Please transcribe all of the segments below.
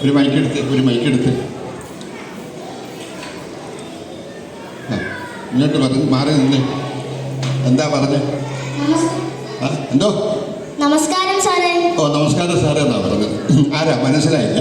ഒരു മൈക്കെടുത്ത് ഇങ്ങോട്ട് പറഞ്ഞു മാറി നിന്ന് എന്താ പറഞ്ഞേ? എന്തോ നമസ്കാരം സാറേ. ഓ നമസ്കാരം സാറേ എന്നാ പറഞ്ഞത്. ആരാ മനസ്സിലായില്ല.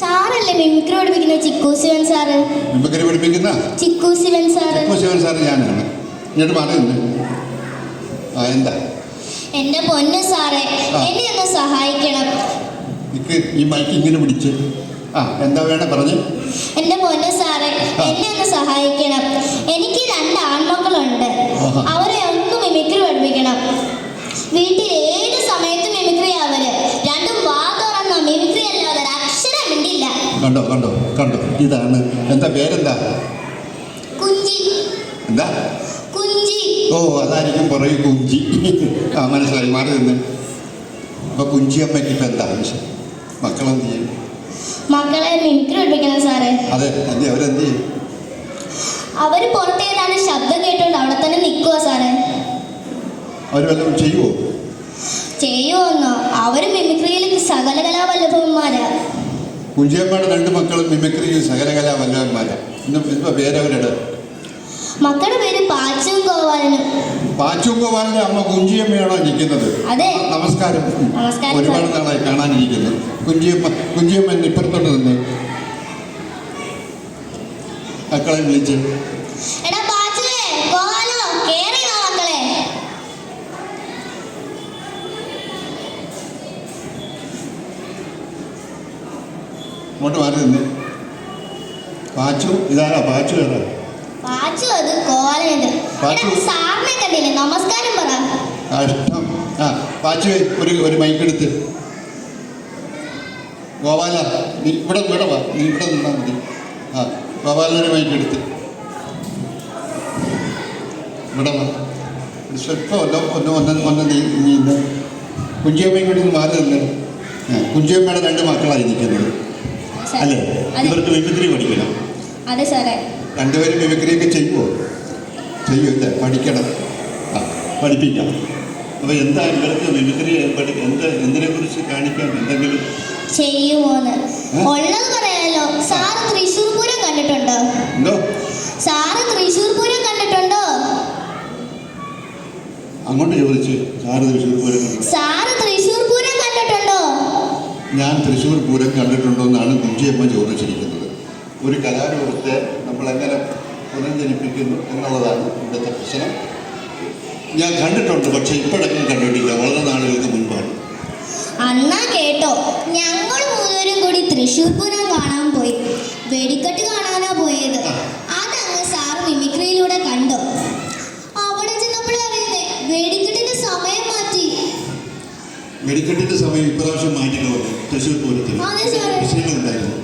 സാറല്ലേ മിമിക്രി പഠിപ്പിക്കുന്ന ചിക്കു ശിവൻ സാറ്? മിമിക്രി പഠിപ്പിക്കുന്ന ചിക്കു ശിവൻ സാറ്? ചിക്കു ശിവൻ സാറ് ഞാനാണ്. ഇങ്ങോട്ട് മാറി നിന്ന്. എന്താ? എന്റെ പൊന്നു സാറേ, എന്നെ ഒന്ന് സഹായിക്കണം. ഈ മൈക്ക് ഇങ്ങനെ പിടിച്ച് എന്താ വേണം പറഞ്ഞു? എന്റെ പൊന്നു സാറേ, എന്നെ ഒന്ന് സഹായിക്കണം. എനിക്ക് 2 ആൺമക്കളുണ്ട്. അവരെ ഒന്ന് മിമിക്രി പഠിപ്പിക്കണം. വീട്ടിൽ ഏത് സമയത്തും മിമിക്രി അവര്. 2 വാ തുറന്ന മിമിക്രി അല്ലാതെ ഒരു അക്ഷരം മിണ്ടില്ല. കണ്ടോ ഇതാണ്. എന്താ പേരെന്താ? കുഞ്ചി. എന്താ? കുഞ്ചി. ഓ അതായിരിക്കും പറയും കുഞ്ചി. മനസ്സിലായി. മാറി നിന്ന്. അപ്പൊ കുഞ്ചിയമ്മയ്ക്ക് ഇപ്പൊ എന്താ ആവശ്യം? മക്കളെന്ത് ചെയ്യും? മക്കളെ മിമിക്രി പഠിപ്പിക്കണം സാറേ. അതെ, അവരെന്ത് ചെയ്യും? അവര് പുറത്തേതാണ് ശബ്ദം കേട്ടോണ്ട് അവിടെ തന്നെ നിൽക്കുക സാറേ. അവര് വല്ലതും ചെയ്യുമോന്നോ? അവര് മിമിക്രിയിൽ സകലകലാവല്ലഭന്മാരാ. കുഞ്ചിയമ്മയുടെ 2 മക്കളും മിമിക്രിയിൽ സകലകലാവല്ലഭന്മാരാ. ഇപ്പൊ പേരവരുടെ മക്കളുടെ പേര് പാച്ചും ഗോപാലനും. പാച്ചും ഗോപാലിന്റെ അമ്മ കുഞ്ചിയമ്മയാണോ നിൽക്കുന്നത്? അതെ. നമസ്കാരം. ഒരുപാട് നാളായി കാണാനിരിക്കുന്നു. കുഞ്ചിയമ്മ ഇപ്പുറത്തോട്ട് നിന്ന് മക്കളെ വിളിച്ച് എടാ പാച്ചുവേ, ഗോപാലോ, കേറി വാ മക്കളെ. അങ്ങോട്ട് മാറി നിന്ന്. പാച്ചു ഇതാരാ? പാച്ചു ഏതാ? പാച്ചു അത് ഗോപാലനുണ്ട്. സാറിനെ കണ്ടില്ലേ? നമസ്കാരം പറ. കഷ്ടം. പാച്ചു ഒരു മൈക്കെടുത്ത്. ഗോപാല നീ ഇവിടെ വാ. നീ ഇവിടെ നിന്നാൽ മതി. ഗോപാലനൊരു മൈക്കെടുത്ത് ഇവിടെ വാ. സ്വല്പം ഒന്ന് നീന്ന്. കുഞ്ചിയമ്മയും കൂടി ഒന്ന് മാറി നിന്ന്. കുഞ്ചിയമ്മയുടെ 2 മക്കളായി നിൽക്കുന്നത് അല്ലേ? ഇവർക്ക് മിമിക്രി പഠിക്കണം. അതെ സാറേ. 2 പേരും മിമിക്രിയൊക്കെ ചെയ്യൂല്ലേ? പഠിക്കണം. പഠിപ്പിക്കാം. അപ്പോൾ എന്താ ഇവർക്ക് മിമിക്രി എന്തിനെ കുറിച്ച് കാണിക്കാൻ എന്തെങ്കിലും ചെയ്യുമോന്ന് ഉള്ളത് പറയാലോ. സാറ് തൃശ്ശൂർ പൂരം കണ്ടിട്ടുണ്ടോ? എന്തോ? സാറ് തൃശ്ശൂർ പൂരം കണ്ടിട്ടുണ്ടോ? അങ്ങോട്ട് ചോദിച്ചു. സാറ് തൃശ്ശൂർ പൂരം കണ്ടിട്ടുണ്ടോ? ഞാൻ തൃശ്ശൂർ പൂരം കണ്ടിട്ടുണ്ടോ എന്നാണ് കുഞ്ചിയമ്മ ചോദിച്ചിരിക്കുന്നത്. ഒരു കലാരൂപത്തെ നമ്മളെങ്ങനെ പുനർജനിപ്പിക്കുന്നു എന്നുള്ളതാണ് ഇവിടുത്തെ പ്രശ്നം. ഞാൻ കണ്ടിട്ടുണ്ട്, പക്ഷെ ഇപ്പോഴെങ്കിലും കണ്ടിട്ടില്ല. വളരെ നാളുകൾക്ക് മുൻപാണ്. അന്നാ കേട്ടോ, ഞങ്ങൾ 3 പേരും കൂടി തൃശ്ശൂർ പൂരം കാണാൻ പോയി. വെടിക്കെട്ട് കാണാനാ പോയത്. അതങ്ങ് സാർ മിമിക്രിയിലൂടെ കണ്ടോ? അവിടെ ചെന്നപ്പോഴേ അറിയുന്നേ വെടിക്കെട്ടിന്റെ സമയം മാറ്റി. വെടിക്കെട്ടിന്റെ സമയം ഇപ്രാവശ്യം മാറ്റിക്കോ തൃശ്ശൂർ പൂരത്തിൽ പ്രശ്നങ്ങളുണ്ടായിരുന്നു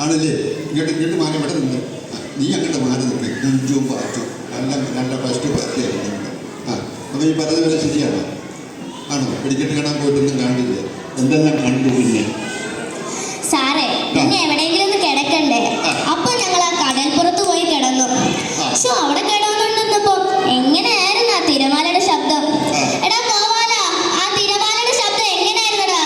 ആണല്ലേ? ഇങ്ങോട്ട് മാറി ഇവിടെ നിന്ന്. നീ അങ്ങോട്ട് മാറി നിൽക്കുക. കുഞ്ചും പാച്ചും നല്ല ഫസ്റ്റ് പാർട്ടിയായിരുന്നു. അപ്പോൾ ഈ പറഞ്ഞതുപോലെ ശരിയാണോ? ആണോ? വെടിക്കെട്ട് കാണാൻ പോയിട്ടൊന്നും കാണില്ല. എന്തെല്ലാം കണ്ടു? പിന്നെ സാറേ, പിന്നെ എവിടെയെങ്കിലും ഒന്ന് കിടക്കണ്ടേ? അപ്പൊ ഞങ്ങൾ ആ കടൽപ്പുറത്ത് പോയി കിടന്നു. പക്ഷെ അവിടെ കിടന്നുകൊണ്ടിരുന്നപ്പോ എങ്ങനെയായിരുന്നു ആ തിരമാലയുടെ ശബ്ദം? എടാ ഗോപാല, ആ തിരമാലയുടെ ശബ്ദം എങ്ങനെയായിരുന്നടാ?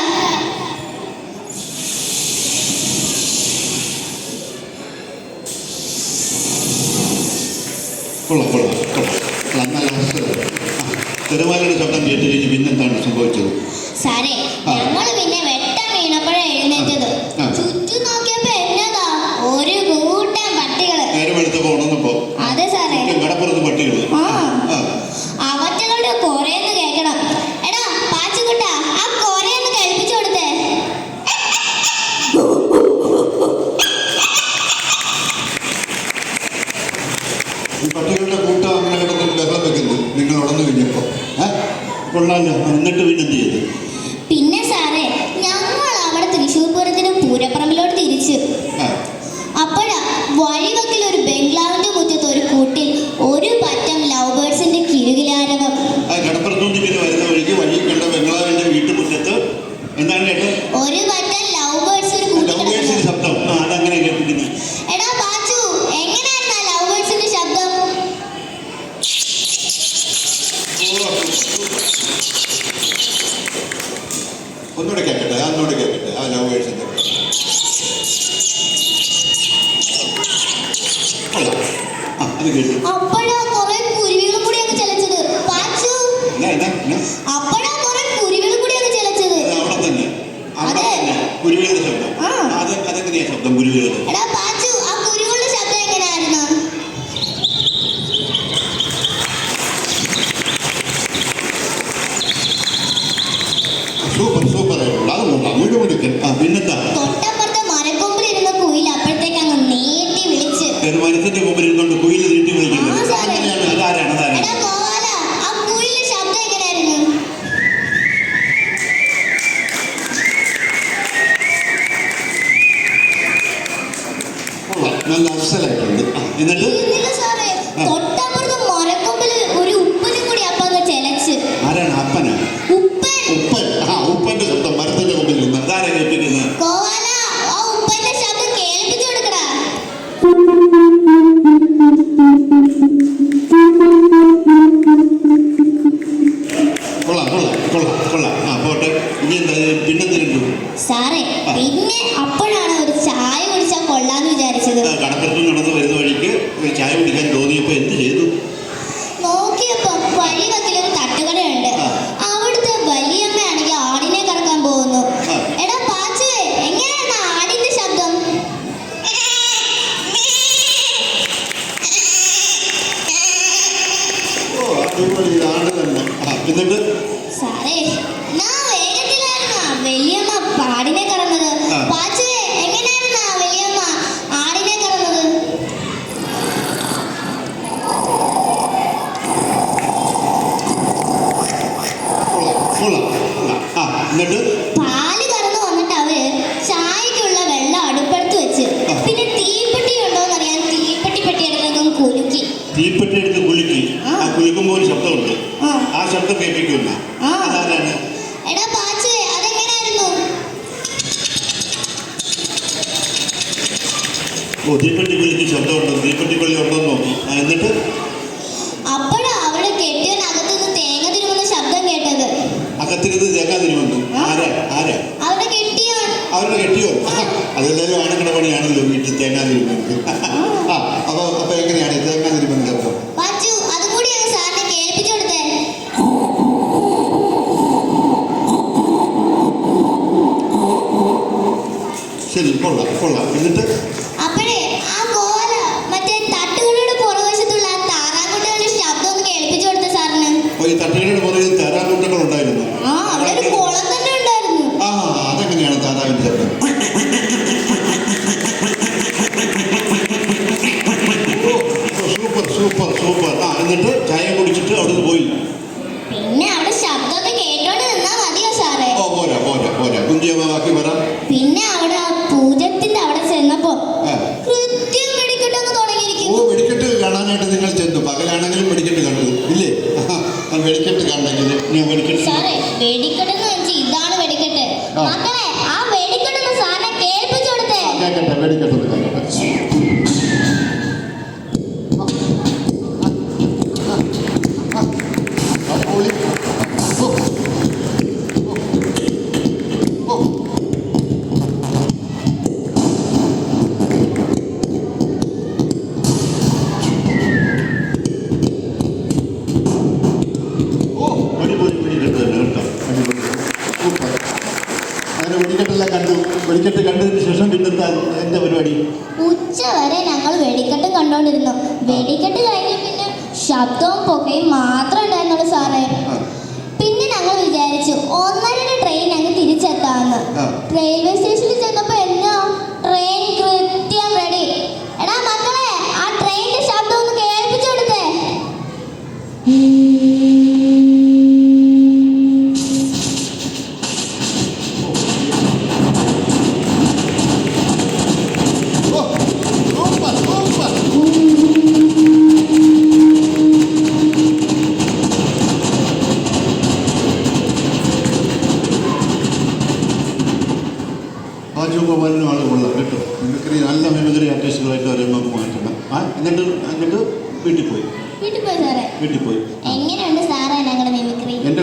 തിരമാലയുടെ ശബ്ദം കേട്ട് കഴിഞ്ഞ് പിന്നെന്താണ് സംഭവിച്ചത്? സാറേ, ഞങ്ങള് പിന്നെ വെട്ടം വീണപ്പോഴേ എഴുന്നേറ്റത്. ചുറ്റും നോക്കിയപ്പോ എന്നതാ ഒരു കൂട്ടം പട്ടികള്. അതെ സാറേ, കടപ്പുറത്ത് പട്ടികള്. അവറ്റകളുടെ കൊറേന്ന് കേക്കണം. എടാ പാച്ചുകുട്ട, ആ കൊറേന്ന് കഴിപ്പിച്ചു കൊടുത്തേ. ഈ പട്ടികളുടെ കൂട്ടം അങ്ങനെ കിടന്ന് ബഹളം വെക്കുന്നു നിങ്ങൾ ഉടന്നു കഴിഞ്ഞപ്പോ. കൊള്ളാമല്ലോ. എന്നിട്ട് പിന്നെ എന്ത് ചെയ്തു? പിന്നെ സാറേ, ഞങ്ങൾ അവിടെ തൃശ്ശൂർ പൂരത്തിന് പൂരപ്പറമ്പിലോട്ട് തിരിച്ചു. അപ്പോഴാ വഴിവക്കിൽ ഒരു ബംഗ്ലാവിന്റെ മുറ്റത്ത് ഒരു കൂട്ടിൽ ഒരു പറ്റം ലവ് ബേർഡ്സിന്റെ കിലുകിലാരവം. കടപ്പുറത്തോട്ട് വരുന്ന വഴിക്ക് വഴി കണ്ട ബംഗ്ലാവിന്റെ വീട്ടുമുറ്റത്ത് എന്താണ് കേട്ടത്? ഒരു പറ്റം ലവ് ബേർഡ്സ് ഒരു കൂട്ടിൽ ശബ്ദം. അതങ്ങനെ കേൾപ്പിക്കുന്നു. എടാ പാച്ചു, എങ്ങനെയായിരുന്നു ആ ലവ് ബേർഡ്സിന്റെ ശബ്ദം? അത് കേട്ടു. അപ്പോഴാ കുറെ കുരുവികളും കൂടി അങ്ങ് ചെലച്ചത്. പാച്ചു, അപ്പോഴാ കുറെ കുരുവികളും കൂടി അങ്ങ് ചെലച്ചത്. അവിടെ തന്നെ അതെ. കുരുവികളുടെ ശബ്ദം. അതെങ്ങനെയാ ശബ്ദം കുരുവികളുടെ? എടാ പാച്ചു, ആ കുരുവികളുടെ ശബ്ദം എങ്ങനെയായിരുന്നു? സൂപ്പർ സൂപ്പർ ആയിട്ടുള്ള അത് കൊള്ളാം. മുഴുവൻ പിന്നെന്താ? തൊട്ടപ്പുറത്തെ മരക്കൊമ്പിൽ ഇരുന്ന കുയിൽ അപ്പോഴത്തേക്ക് അങ്ങ് നീട്ടി വിളിച്ച്. മരത്തിന്റെ മുമ്പിൽ ഇരുന്നുകൊണ്ട് കുയിൽ നീട്ടി വിളിക്കുന്നത്. ആ, സാറേ. അതാരാണ്? എടാ ഗോപാല, ആ കുയിലിന്റെ ശബ്ദം എങ്ങനെയായിരുന്നു? കൊള്ളാം, നല്ല അസലായിട്ടുണ്ട്. എന്നിട്ട് ഇല്ല സാറേ, തൊട്ടപ്പുറത്തെ മരക്കൊമ്പിൽ ഒരു ഉപ്പനും കൂടി അപ്പൊ അങ്ങ് ചെലച്ച്. ആരാണ്? അപ്പനാ? ഉപ്പൻ. ഉപ്പൻ. ഉപ്പന്റെ ശബ്ദം മരത്തിന്റെ മുമ്പിൽ നിന്ന് അതാരാ കേൾപ്പിക്കുന്നത്? ഗോപാല, ആ ഉപ്പന്റെ ശബ്ദം കേൾപ്പിച്ചു കൊടുക്കടാ. കൊള്ളാം കൊള്ളാം കൊള്ളാം കൊള്ളാം. പോട്ടെ. ഇനി എന്താ പിന്നെന്തിനുണ്ടു? സാറേ, പിന്നെ അപ്പോഴാണ് ഒരു ചായ കുടിച്ചാൽ കൊള്ളാന്ന് വിചാരിച്ചത്. കടപ്പുറത്ത് നടന്ന് വരുന്ന വഴിക്ക് ഒരു ചായ കുടിക്കാൻ തോന്നിയപ്പോ എന്ത് ചെയ്തു? നോക്കിയപ്പോ വഴി വക്കിലൊരു തട്ടുകടയുണ്ട്. അവിടുത്തെ വലിയമ്മയാണെങ്കിൽ ആടിനെ കറക്കാൻ പോകുന്നു. എടാ പാച്ചുവേ, എങ്ങനെയാണ് ആടിന്റെ ശബ്ദം? അടിപൊളി, ഇതാണ് തന്നെ. എന്നിട്ട് സാറേ, ഞാൻ വേഗത്തിലായിരുന്നാ വലിയമ്മ ആടിനെ കറന്നത്. പാച്ചുവേ, എങ്ങനെയായിരുന്നാ വലിയമ്മ ആടിനെ കറന്നത്? കൊള്ളാം കൊള്ളാം. എന്നിട്ട് പാല് കറന്ന് വന്നിട്ട് അവര് ചായക്കുള്ള വെള്ളം അടുപ്പടുത്ത് വെച്ച്. പിന്നെ തീപ്പെട്ടി ഉണ്ടോന്ന് അറിയാൻ തീപ്പെട്ടി പെട്ടിയെടുത്തതും കുലുക്കി. തീപ്പെട്ടി എടുത്ത് കുലുക്കി. കുലുക്കുമ്പോൾ ഒരു ശബ്ദമുണ്ട്. ആ ശബ്ദം കേൾപ്പിക്കുന്ന അതാരാണ്? എടാ പാച്ചുവേ, അതെങ്ങനെയായിരുന്നു? തീപ്പെട്ടി കുലുക്കി ശബ്ദമുണ്ടോ? തീപ്പെട്ടി കൊള്ളി ഉണ്ടോ നോക്കി. എന്നിട്ട് അപ്പോഴാ അവരുടെ കെട്ടിയനകത്തുനിന്ന് തേങ്ങ തിരുമുന്ന ശബ്ദം കേട്ടത്. അകത്തിരുന്ന് തേങ്ങ തിരുമുന്നു. ആരാ? അവരുടെ കെട്ടിയോൻ. അവരുടെ കെട്ടിയോ? അതെല്ലാവരും ആണുങ്ങളുടെ പണിയാണല്ലോ വീട്ടിൽ തേങ്ങ തിരുമുന്നത്. അപ്പൊ എങ്ങനെയാണ് തേങ്ങ തിരുമുന്നത്? അപ്പൊ പാച്ചു, അതും കൂടി അങ്ങ് സാറിനെ കേൾപ്പിച്ചു കൊടുത്തേ. ശരി, കൊള്ളാം കൊള്ളാം. എന്നിട്ട് അപ്പോഴേ ആ കോല മറ്റേ തട്ടുകളുടെ പുറവശത്തുള്ള ആ താറാകുട്ടികളുടെ ശബ്ദം ഒന്ന് കേൾപ്പിച്ചു കൊടുത്ത സാറിന്. ഈ തട്ടുകളുടെ പുറകിൽ താരാകൂട്ടങ്ങൾ ഉണ്ടായിരുന്നു. അവിടെ ഒരു കുളം തന്നെ ഉണ്ടായിരുന്നു. അതെങ്ങനെയാണ് താറാവിന്റെ ശബ്ദം? Super super super. എന്നിട്ട് ചായ കുടിച്ചിട്ട് അവിടുന്ന് പോയി. പിന്നെ അവിടെ ശബ്ദമൊക്കെ കേട്ടോണ്ട് നിന്നാ മതിയോ സാറേ? പോരാ പോരാ പോരാ. കുഞ്ചിയമ്മ ബാക്കി പറ. പിന്നെ അവിടെ ആ പൂജത്തിന്റെ അവിടെ ചെന്നപ്പോ കൃത്യം വെടിക്കെട്ടങ്ങ് തുടങ്ങിയിരിക്കുന്നു. വെടിക്കെട്ട് കാണാനായിട്ട് നിങ്ങൾ ചെന്നു. പകലാണെങ്കിലും വെടിക്കെട്ട് കണ്ടു ഇല്ലേ? വെടിക്കെട്ട് കണ്ടെങ്കിൽ ഞാൻ വെടിക്കെട്ട്. സാറേ, വെടിക്കെട്ടെന്ന് വെച്ചാൽ ഇതാണ് വെടിക്കെട്ട്. മക്കളെ, ആ വെടിക്കെട്ടെന്ന് സാറിനെ കേൾപ്പിച്ചു കൊടുത്തേ. കേൾക്കട്ടെ, വെടിക്കെട്ട് കേൾക്കട്ടെ. വെടിക്കെട്ട് കണ്ടതിന് ശേഷം പിന്നെന്താ എന്താ പരിപാടി? ഉച്ച വരെ ഞങ്ങൾ വെടിക്കെട്ട് കണ്ടോണ്ടിരുന്നു. വെടിക്കെട്ട് കഴിഞ്ഞ പിന്നെ ശബ്ദവും പുകയും മാത്രം ഉണ്ടായിരുന്നുള്ളൂ സാറേ. പിന്നെ ഞങ്ങൾ വിചാരിച്ചു 1:30 ട്രെയിൻ അങ്ങ് തിരിച്ചെത്താമെന്ന്. റെയിൽവേ സ്റ്റേഷനിൽ ചെന്നപ്പോ എന്നാ ട്രെയിൻ കൃത്യം റെഡി. എടാ മക്കളെ, ആ ട്രെയിനിന്റെ ശബ്ദം ഒന്ന് കേൾപ്പിച്ചു കൊടുത്തേ. രാജഗോപാലിനും ആൾ കൊള്ളാം കേട്ടോ. മിമിക്രി നല്ല മിമിക്രി ആർട്ടിസ്റ്റുകളായിട്ട് വരുമ്പോൾ മാറ്റണം. എന്നിട്ട് വീട്ടിൽ പോയി സാറേ. വീട്ടിൽ പോയി. എങ്ങനെയുണ്ട് സാറേ ഞങ്ങളുടെ മിമിക്രി? എൻ്റെ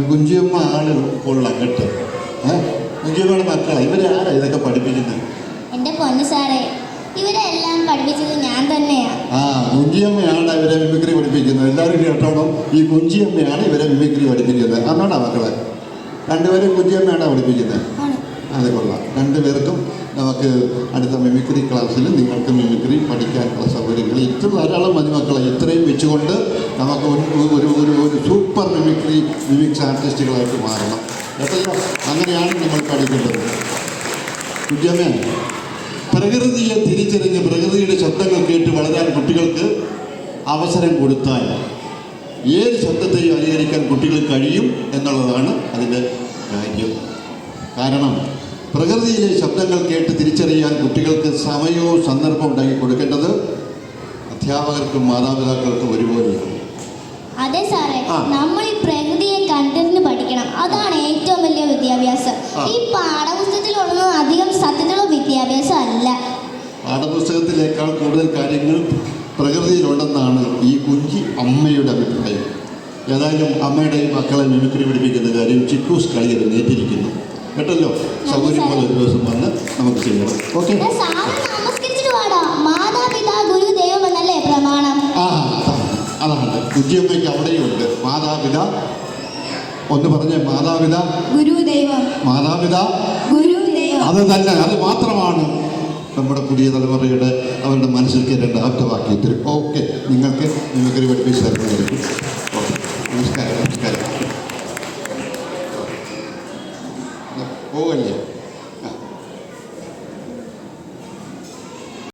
കുഞ്ചിയമ്മ ആള് കൊള്ളാം കേട്ടോ. കുഞ്ചിയമ്മയുടെ മക്കളാ ഇവരെ ആരാ ഇതൊക്കെ പഠിപ്പിക്കുന്നത്? എൻ്റെ പൊന്നു സാറേ, ഇവരെല്ലാം പഠിപ്പിച്ചത് ഞാൻ തന്നെയാ. കുഞ്ചിയമ്മയാണ് ഇവരെ മിമിക്രി പഠിപ്പിക്കുന്നത്. എല്ലാവരും കേട്ടോണം, ഈ കുഞ്ചിയമ്മയാണ് ഇവരെ മിമിക്രി പഠിപ്പിക്കുന്നത്. അന്നാണോ മക്കളെ? രണ്ടുപേരും കുഞ്ചിയമ്മയാണോ പഠിപ്പിക്കുന്നത്? അത് കൊള്ളാം. രണ്ടുപേർക്കും നമുക്ക് അടുത്ത മിമിക്രി ക്ലാസ്സിൽ നിങ്ങൾക്ക് മിമിക്രി പഠിക്കാനുള്ള സൗകര്യങ്ങൾ ഇത്ര ധാരാളം മതി മക്കളെ. ഇത്രയും വെച്ചുകൊണ്ട് നമുക്ക് ഒരു സൂപ്പർ മിമിക്സ് ആർട്ടിസ്റ്റുകളായിട്ട് മാറണം കേട്ടല്ലോ. അങ്ങനെയാണ് നമ്മൾ പഠിക്കേണ്ടത്. കുഞ്ചിയമ്മ, പ്രകൃതിയെ തിരിച്ചറിഞ്ഞ് പ്രകൃതിയുടെ ശബ്ദങ്ങൾ കേട്ട് വളരാൻ കുട്ടികൾക്ക് അവസരം കൊടുത്താൽ ഏത് ശബ്ദത്തെയും അനുകരിക്കാൻ കുട്ടികൾക്ക് കഴിയും എന്നുള്ളതാണ് അതിൻ്റെ കാര്യം. കാരണം പ്രകൃതിയിലെ ശബ്ദങ്ങൾ കേട്ട് തിരിച്ചറിയാൻ കുട്ടികൾക്ക് സമയവും സന്ദർഭവും ഉണ്ടാക്കി കൊടുക്കേണ്ടത് അധ്യാപകർക്കും മാതാപിതാക്കൾക്കും ഒരുപോലെയാണ്. അതെ സാറേ, നമ്മൾ ഈ പ്രകൃതിയെ കണ്ടിരുന്ന് പഠിക്കണം. അതാണ് ഏറ്റവും വലിയ വിദ്യാഭ്യാസം. ഈ പാഠപുസ്തകത്തിലൊന്നും അധികം സത്യത്തിലുള്ള വിദ്യാഭ്യാസം അല്ല. പാഠപുസ്തകത്തിലേക്കാൾ കൂടുതൽ കാര്യങ്ങൾ പ്രകൃതിയിലുണ്ടെന്നാണ് ഈ കുഞ്ചി അമ്മയുടെ അഭിപ്രായം. ഏതായാലും അമ്മയുടെ മക്കളെ മിമിക്രി പഠിപ്പിക്കുന്ന കാര്യം ചിക്കൂസ് കളി നേറ്റിരിക്കുന്നു കേട്ടല്ലോ. സൗകര്യം പോലെ ഒരു ദിവസം വന്ന് നമുക്ക് ചെയ്യണം. ഓക്കെ, നമസ്കരിച്ചിട്ട് പാടാ. മാതാപിതാ ഗുരു ദൈവം എന്നല്ലേ പ്രമാണം? അതാണ് കുഞ്ചിയമ്മയ്ക്ക് അവിടെയുണ്ട്. മാതാപിതാ ഒന്ന് പറഞ്ഞേ, മാതാപിതാ ഗുരുദൈവം. മാതാപിതാ ഗുരുദൈവം. അത് തന്നെ, അത് മാത്രമാണ് നമ്മുടെ പുതിയ തലമുറയുടെ അവരുടെ മനസ്സിൽ കയറേണ്ട ആപ്തവാക്യത്തിൽ. ഓക്കെ, നിങ്ങൾക്ക് മിമിക്രി പഠിപ്പിച്ച് തരുന്നതായിരിക്കും. ഓക്കെ, നമസ്കാരം. പോകല്ലേ?